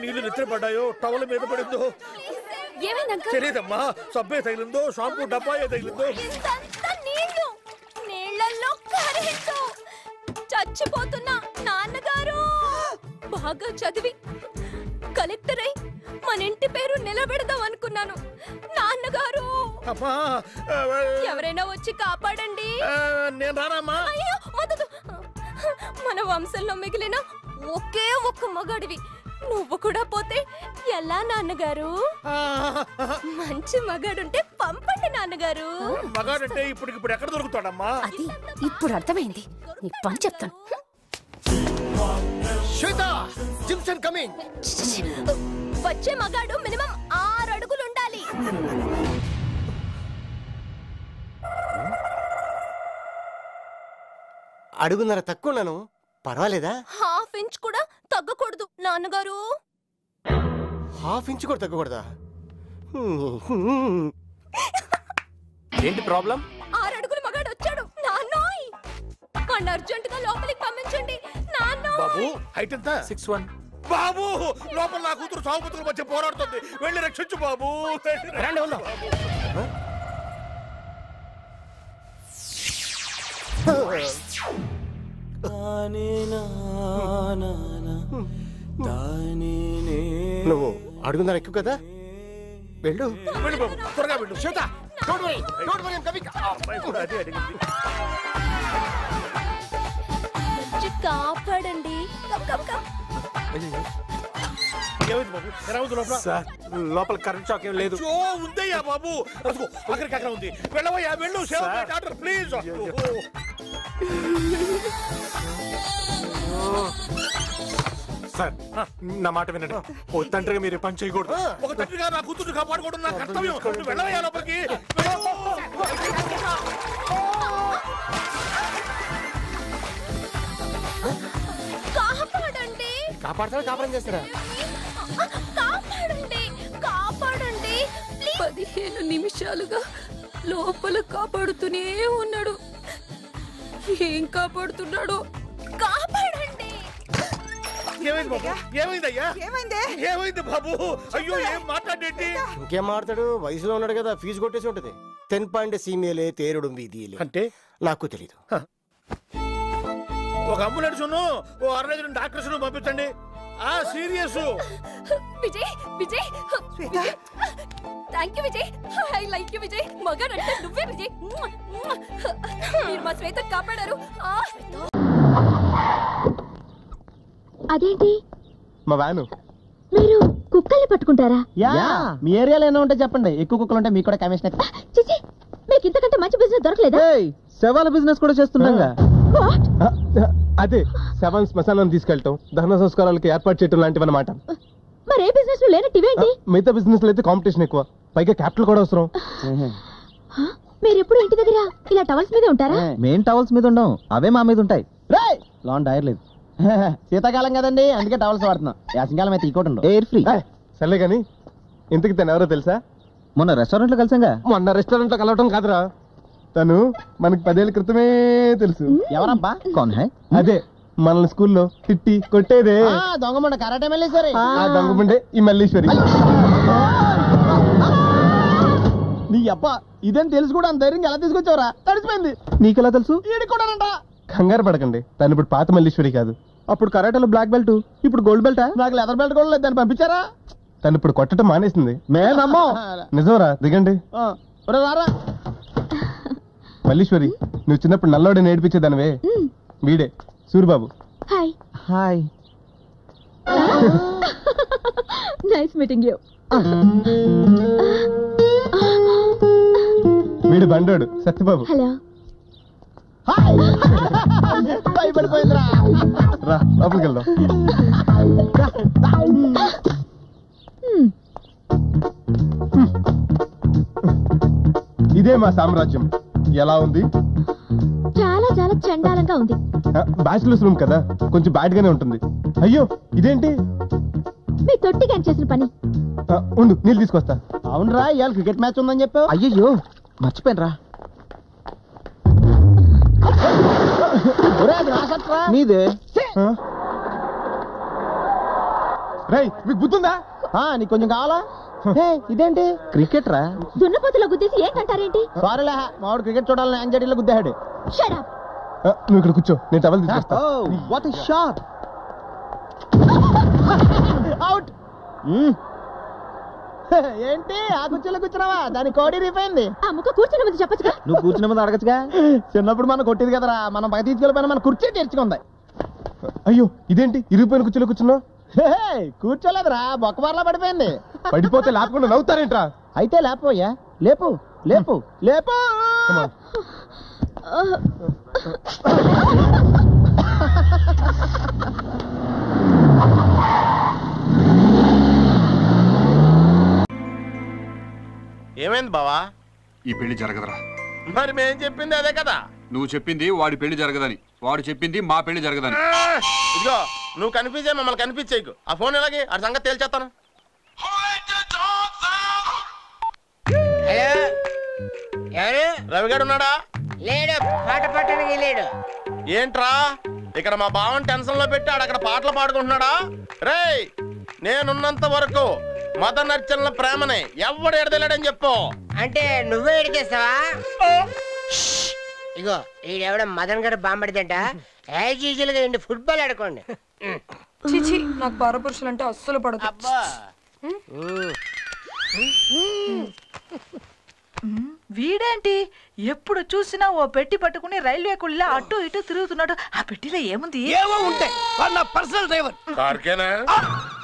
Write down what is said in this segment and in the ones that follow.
నీళ్లు నెత్తిన పడ్డాయో టవల్ మీద పడిందో తెలియదమ్మా. సబ్బే తగిలిందో షాంపూ డబ్బా తగిలిందో. నీళ్ళల్లో కరెంటు. చచ్చిపోతున్నా నాన్నగారు. బాగా చదివి కలెక్టర్ అయి మన ఇంటి పేరు నిలబెడదాం అనుకున్నాను. నాన్నగారు ఎవరైనా వచ్చి కాపాడండి. నేను రానమ్మా. మన వంశంలో మిగిలిన ఒకే ఒక్క మగాడివి. నువ్వు కూడా పోతే ఎలా నాన్నగారు? మంచి మగాడుంటే పంపండి నాన్నగారు. మగాడంటే ఇప్పుడు ఎక్కడ దొరుకుతాడమ్మా? అది ఇప్పుడు అర్థమైంది. నీ పని చెప్తాను. వచ్చే మగాడు మినిమం 6 అడుగులు ఉండాలి. అడుగున్నర తక్కువన్నాను, పర్వాలేదా? ½ ఇంచ్ కూడా తగ్గకూడదు నాన్నగారు. ½ ఇంచ్ కూడా తగ్గకూడదా? ఏంటి ప్రాబ్లం? 6 అడుగులు మగాడు వచ్చాడు నాన్నోయ్. వాడిని అర్జెంట్ గా లోపలికి పంపించండి నాన్నోయ్. బాబు హైట్ ఎంత? 6'1". బాబు లోపల నా కూతురు సాగుతుల మధ్య పోరాడుతుంది. వెళ్ళి రక్షించు బాబు. నువ్వు అడుగున్నర ఎక్కువ కదా, వెళ్ళు. వెళ్ళు బాబు, త్వరగా వెళ్ళు. కాపాడండి. లోపల కరెంట్ షాక్ ఏం లేదు. ఉందయ్యా బాబు, అక్కడికి అక్కడ ఉంది. వెళ్ళవయ్యా వెళ్ళు. Doctor please. సార్ నా మాట వినండి. ఓ తండ్రిగా మీరు పని చేయకూడదు. ఒక తండ్రిగా నా కూతురు కాపాడుకోవడం నా కర్తవ్యం. వెళ్ళవయ్యా లోపలికి. కాపాడండి. కాపాడతారా కాపాడం చేస్తారా? కాపాడండి కాపాడండి. 15 నిమిషాలుగా లోపల కాపాడుతూనే ఉన్నాడు. ఏం కాపాడుతున్నాడు? కాపాడండి. ఏమైంది బాబు? ఏమైందయ్యా? ఏమైంది బాబు? అయ్యో ఏం మాట్లాడేంటి? ఇంకేం మాట్లాడు, వయసులో ఉన్నాడు కదా, ఫీజు కొట్టేసి ఉంటది. 10 పాయింట్ సీమేలే తేరుడు వీధిలే అంటే నాకు తెలీదు. ఒక అంబులెన్స్ ఓ 6 డాక్టర్స్ పంపించండి. Serious. Vijay Vijay thank you Vijay. I like you Vijay. మగాడంటే నువ్వే విజయ్. మీరు మా శ్వేత కాపాడారు. అదేంటి మా వ్యాను? మీరు కుక్కల్ని పట్టుకుంటారా? మీ ఏరియాలో ఏమైనా ఉంటే చెప్పండి. ఎక్కువ కుక్కలు ఉంటే మీకు కూడా కమిషన్. చిచి, మీకు ఇంతకంటే మంచి బిజినెస్ దొరకలేదా? శవాల బిజినెస్ కూడా చేస్తున్నాం. అదే శవం శ్మశానం తీసుకెళ్ళటం, దహన సంస్కారాలకు ఏర్పాటు చేయటం లాంటివి అన్నమాట. మరి ఏ బిజినెస్ లో లేనట్టివేంటి? మిగతా బిజినెస్ లో అయితే కాంపిటీషన్ ఎక్కువ, పైగా క్యాపిటల్ కూడా అవసరం. మీరు ఎప్పుడు ఇంటి దగ్గర ఇలా టవల్స్ మీద ఉంటారా? మెయిన్ టవల్స్ మీద ఉండవు, అవే మా మీద ఉంటాయి. లాన్ డైర్ లేదు. శీతాకాలం కదండి, అందుకే టవల్స్ వాడుతున్నాం. వేసవికాలం అయితే ఇంకోటి ఉండవు, ఎయిర్ ఫ్రీ. సర్లే కానీ ఇంతకి తను ఎవరో తెలుసా? మొన్న రెస్టారెంట్ లో కలిసాంగా. మొన్న రెస్టారెంట్ లో కలవటం కాదురా, తను మనకి 10 ఏళ్ల క్రితమే తెలుసు. ఎవరబ్బా? కౌన్ హై? అదే మనల్ని స్కూల్లో తిట్టి కొట్టేదే దొంగమండ కరాటే మల్లేశ్వరి. ఆ దొంగమండే ఈ మల్లేశ్వరి. నీ అబ్బా ఇదేం తెలుసు కూడా అంత ధైర్యంగా ఎలా తీసుకొచ్చావరా? తడిసిపోయింది. నీకెలా తెలుసు? ఈడి కూడా కంగారు పడకండి, తను ఇప్పుడు పాత మల్లేశ్వరి కాదు. అప్పుడు కరాటేలో బ్లాక్ బెల్ట్, ఇప్పుడు గోల్డ్ బెల్ట్. నాకు లెదర్ బెల్ట్ కూడా లేదు, దాన్ని పంపించారా? తను ఇప్పుడు కొట్టడం మానేసింది. మేనమ్మో నిజంరా, దిగండి. రారా మల్లీశ్వరి, నువ్వు చిన్నప్పుడు నల్లోడే నేర్పించేదానివే, వీడే Suribabu. Hi. Hi. Nice meeting you. వీడు బండోడు సత్యబాబు. హలో. భయపడిపోయిందిరా. రా లోపలికి వెళ్దాం. ఇదే మా సామ్రాజ్యం. ఎలా ఉంది? చాలా చాలా చండాలంగా ఉంది. బ్యాచిలర్స్ రూమ్ కదా, కొంచెం బ్యాడ్ గానే ఉంటుంది. అయ్యో ఇదేంటి? మీ తొట్టి గాని చేసిన పని. ఉండు నీళ్ళు తీసుకొస్తా. అవునరా, ఇవాళ క్రికెట్ మ్యాచ్ ఉందని చెప్పావు. అయ్యో మర్చిపోయినరా. నీదే రేయ్ మీకు గుర్తుందా నీకు కొంచెం కావాలా ఇదేంటి క్రికెట్ రా దున్నపోతులో గుద్దేసి ఏంటంటారేంటి? సారీలే మావాడు క్రికెట్ చూడాలని యాంగ్జైటీలో గుద్దాడు. Shut up. నువ్వు ఇక్కడ కూర్చో, నేను టవల్ తీసుకొస్తా. What a shot. అవుట్. ఏంటి ఆ కుర్చీలో కూర్చున్నావా? దాని కోడి రీపోయింది. ఆ ముక్క కూర్చున్న ముందు చెప్పచ్చుగా. నువ్వు కూర్చున్న ముందు అడగచ్చుగా. చిన్నప్పుడు మనం కొట్టేది కదరా, మనం పై తీసుకెళ్ళిపోయినా మన కుర్చీ తెరుచుకుంది. అయ్యో ఇదేంటి ఇరిగిపోయిన కుర్చీలో కూర్చున్నావు? కూర్చోలేదురా, బొక్కబార్లా పడిపోయింది. పడిపోతే లేపకుండా నవ్వుతారేంట్రా? అయితే లేపోయా, లేపు లేపు లేపు. ఏమైంది బావా? ఈ పెళ్లి జరగదురా. మరి మేం చెప్పింది అదే కదా. నువ్వు చెప్పింది వాడి పెళ్లి జరగదని, వాడు చెప్పింది మా పెళ్లి జరగదని. ఇదిగో నువ్వు కనిపించే మమ్మల్ని కనిపించేకు. ఆ ఫోన్ ఎలాగే ఆ సంగతి తేల్చేస్తాను. ఎవరు? రవిగాడు ఉన్నాడా? లేడు, పాట పట్టడానికి లేడు. ఏంట్రా ఇక్కడ మా బావని టెన్షన్ లో పెట్టాడు, అక్కడ పాటలు పాడుకుంటున్నాడా? రేయ్ నేనున్నంత వరకు మదన్ అర్చనల ప్రేమని ఎవడు ఎడదలేడని చెప్పు. అంటే నువ్వే ఎడికేస్తావా? ఇగో ఈడెవడ మదన్ గారు బాంబడిదంట. యాజ్ యూజువల్ గా రెండు ఫుట్బాల్ ఆడుకోండి. చిచి నాకు పరపురుషులు అంటే అస్సలు పడదు. అబ్బా వీడేంటి ఎప్పుడు చూసినా ఓ పెట్టి పట్టుకుని రైల్వే కుళ్ళ అటు ఇటు తిరుగుతున్నాడు. ఆ పెట్టిలో ఏముంది? ఏవో ఉంటాయి. వాడు నా పర్సనల్ డ్రైవర్. కార్కేనా?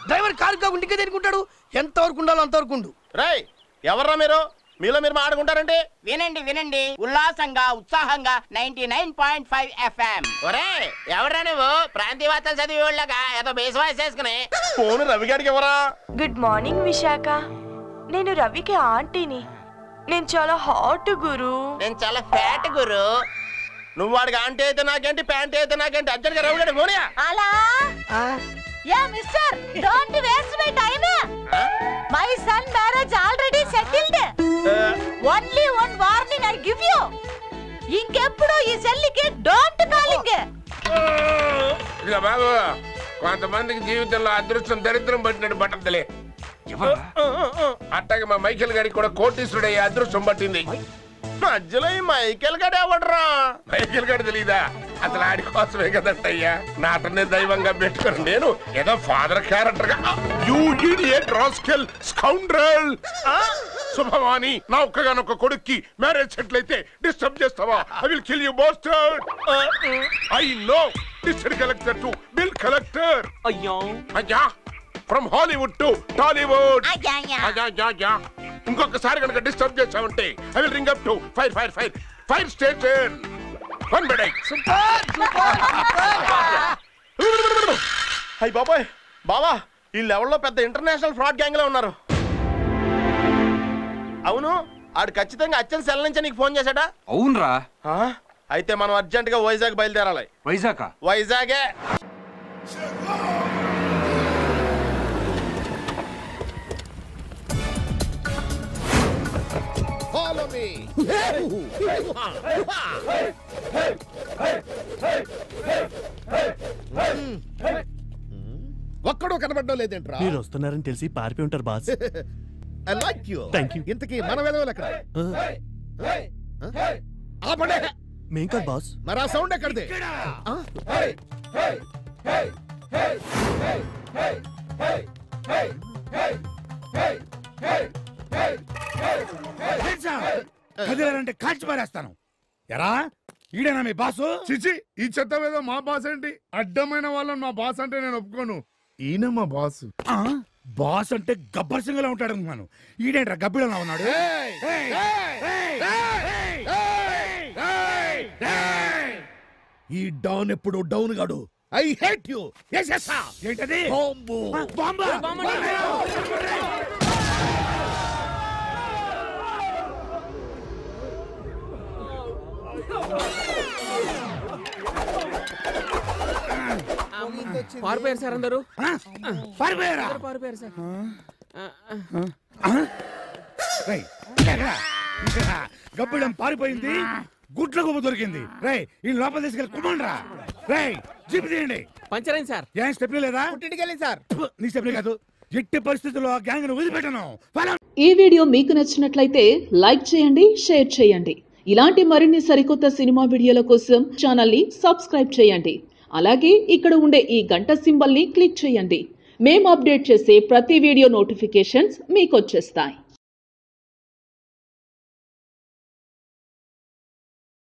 డ్రైవర్ కారు కాకుండా ఇంకే తిరుగుంటాడు. ఎంత వరకు ఉండాలో అంతవరకు ఉండు. రేయ్ ఎవర్రా మీరు? మీలో మీరు ఆడుకుంటారంటే వినండి వినండి, ఉల్లాసంగా ఉత్సాహంగా 99.5 FM. ఒరే ఎవడ్రా నువ్వు? ప్రాంతీయ వార్తలు చదివి వాళ్ళగా ఏదో బేస్ వాయిస్ చేసుకుని ఫోన్ రవిగాడికి ఎవరా? గుడ్ మార్నింగ్ విశాఖ, నేను రవికి ఆంటీని. నేను చాలా హాట్ గురు. నేను చాలా ఫ్యాట్ గురు. నువ్వు వాడికి ఆంటీ అయితే నాకేంటి, ప్యాంటీ అయితే నాకేంటి? అర్జెంట్ గా రవిగాడి ఫోనియా. అలా yeah mister, don't waste my time. My son marriage already settled. Only one warning I give you. ఇంకెప్పుడు ఈ సెల్లికి డోంట్ కాలింగ్. ఇక బాబు కొంతమందికి జీవితంలో అదృష్టం దరిద్రం పట్టినట్టు పట్టదులే. అట్టాగే మా మైకేల్ గారికి కూడా కోటీశ్వరుడయ్యే అదృష్టం పట్టింది. మధ్యలో ఈ మైకేల్ గడ ఎవడరా? మైకేల్ గారు తెలీదా? అసలు ఆడి కోసమే కదట్టయ్యా నాటనే దైవంగా పెట్టుకుని నేను ఏదో ఫాదర్ క్యారెక్టర్ గా. You idiot rascal scoundrel. Shubhavani నా ఒక్కగానొక్క కొడుక్కి మ్యారేజ్ సెటిల్ అయితే డిస్టర్బ్ చేస్తావా? I will kill you bastard. I know district collector to bill collector. అయ్యా ఫ్రమ్ హాలీవుడ్ టు టాలీవుడ్. ఇంకొకసారి కనుక డిస్టర్బ్ చేసామంటే I will ring up to fire station. One bed. అయ్య బాబాయ్ బావా, ఈ లెవెల్లో పెద్ద ఇంటర్నేషనల్ ఫ్రాడ్ గ్యాంగ్ లో ఉన్నారు. అవును ఆడు ఖచ్చితంగా అచ్చన్ సెల్ నుంచి నీకు ఫోన్ చేశాడా? అవునరా. అయితే మనం అర్జెంట్ గా వైజాగ్ బయలుదేరాలి. వైజాగే. Follow me. ఒక్కడో కనబడడం లేదేంట్రా? మీరు వస్తున్నారని తెలిసి పారిపోయి ఉంటారు boss. I like you. Thank you. ఇంతకీ మన వెదవులు ఎక్కడ? ఆపండి. మేం కాదు బాస్. మరి ఆ సౌండ్ ఎక్కడిది? కదిలారంటే కాల్చి పారేస్తాను. ఎరా ఈడేనా మీ బాసు? చిచి ఈ చెత్త ఏదో మా బాస్ ఏంటి? అడ్డమైన వాళ్ళని మా బాస్ అంటే నేను ఒప్పుకోను. ఈయన మా బాసు. బాస్ అంటే గబ్బర్ సింగ్ లా ఉంటాడు అనుకున్నాను. ఈడేంట్రా గబ్బిడలా ఉన్నాడు? ఈ డౌన్ ఎప్పుడు డౌన్ గాడు. I hate you. ఏంటది? బాంబు. బాంబా. పారిపోయారు సార్ అందరూ. పారిపోయారు సార్. గబ్బిడం పారిపోయింది, గుడ్ల గుమ్మ దొరికింది. రై ఈ లోపల తీసుకెళ్ళి కుమ్మండ్రా. రేయ్ జీప్ తీయండి. పంచర్ అయింది సార్. ఏం స్టెప్ లేదా? సార్ నీ స్టెప్ కాదు. ఎట్టి పరిస్థితుల్లో ఆ గ్యాంగ్ ను వదిలిపెట్టను. ఈ వీడియో మీకు నచ్చినట్లయితే లైక్ చేయండి, షేర్ చేయండి. ఇలాంటి మరిన్ని సరికొత్త సినిమా వీడియోల కోసం ఛానల్ ని సబ్స్క్రైబ్ చేయండి. అలాగే ఇక్కడ ఉండే ఈ గంట సింబల్ ని క్లిక్ చేయండి. మేము అప్డేట్ చేసే ప్రతి వీడియో నోటిఫికేషన్స్ మీకు వచ్చేస్తాయి.